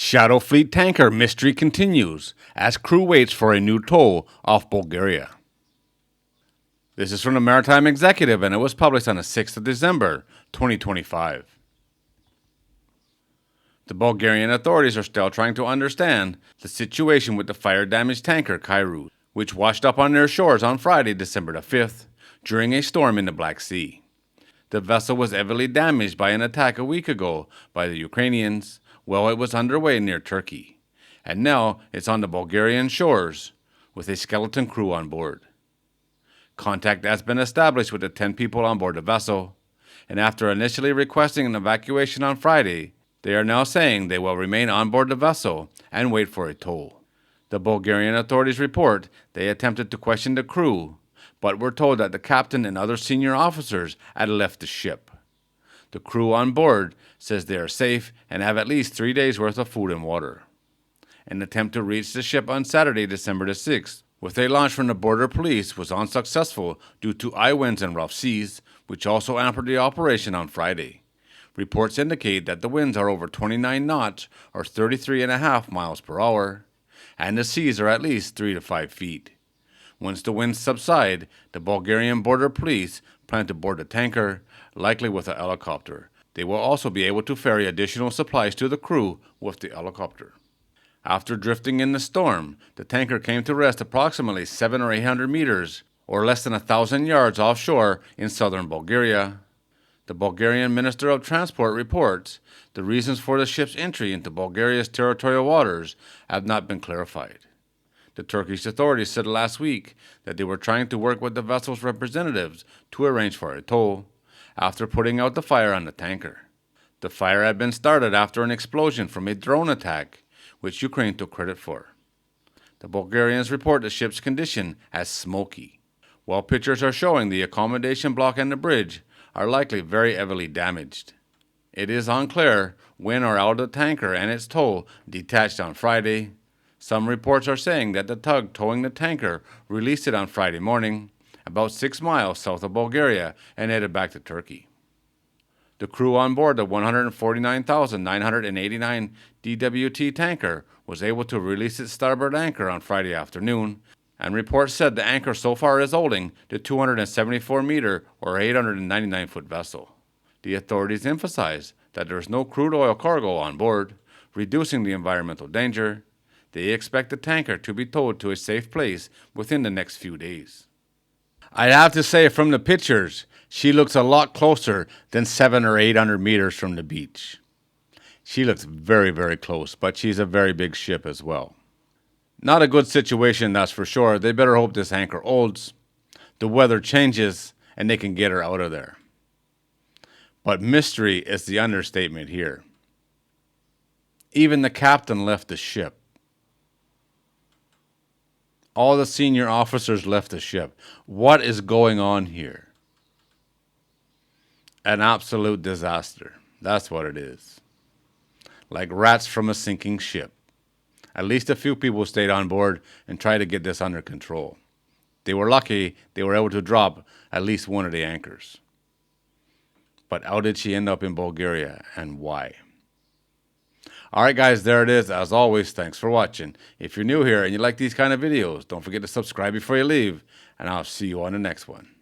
Shadow Fleet tanker mystery continues as crew waits for a new toll off Bulgaria. This is from the Maritime Executive and it was published on the 6th of December, 2025. The Bulgarian authorities are still trying to understand the situation with the fire-damaged tanker Kairos, which washed up on their shores on Friday, December the 5th, during a storm in the Black Sea. The vessel was heavily damaged by an attack a week ago by the Ukrainians while it was underway near Turkey, and now it's on the Bulgarian shores with a skeleton crew on board. Contact has been established with the 10 people on board the vessel, and after initially requesting an evacuation on Friday, they are now saying they will remain on board the vessel and wait for a toll. The Bulgarian authorities report they attempted to question the crew, but were told that the captain and other senior officers had left the ship. The crew on board says they are safe and have at least 3 days' worth of food and water. An attempt to reach the ship on Saturday, December the 6th, with a launch from the border police was unsuccessful due to high winds and rough seas, which also hampered the operation on Friday. Reports indicate that the winds are over 29 knots or 33.5 miles per hour, and the seas are at least 3 to 5 feet. Once the winds subside, the Bulgarian border police plan to board the tanker, likely with a helicopter. They will also be able to ferry additional supplies to the crew with the helicopter. After drifting in the storm, the tanker came to rest approximately 700 or 800 meters, or less than 1,000 yards offshore in southern Bulgaria. The Bulgarian Minister of Transport reports the reasons for the ship's entry into Bulgaria's territorial waters have not been clarified. The Turkish authorities said last week that they were trying to work with the vessel's representatives to arrange for a toll after putting out the fire on the tanker. The fire had been started after an explosion from a drone attack, which Ukraine took credit for. The Bulgarians report the ship's condition as smoky, while pictures are showing the accommodation block and the bridge are likely very heavily damaged. It is unclear when or how the tanker and its tow detached on Friday. Some reports are saying that the tug towing the tanker released it on Friday morning, about 6 miles south of Bulgaria, and headed back to Turkey. The crew on board the 149,989 DWT tanker was able to release its starboard anchor on Friday afternoon, and reports said the anchor so far is holding the 274-meter or 899-foot vessel. The authorities emphasize that there is no crude oil cargo on board, reducing the environmental danger. They expect the tanker to be towed to a safe place within the next few days. I'd have to say from the pictures, she looks a lot closer than 700 or 800 meters from the beach. She looks very, very close, but she's a very big ship as well. Not a good situation, that's for sure. They better hope this anchor holds, the weather changes, and they can get her out of there. But mystery is the understatement here. Even the captain left the ship. All the senior officers left the ship. What is going on here? An absolute disaster. That's what it is. Like rats from a sinking ship. At least a few people stayed on board and tried to get this under control. They were lucky they were able to drop at least one of the anchors. But how did she end up in Bulgaria and why? Alright guys, there it is. As always, thanks for watching. If you're new here and you like these kind of videos, don't forget to subscribe before you leave, and I'll see you on the next one.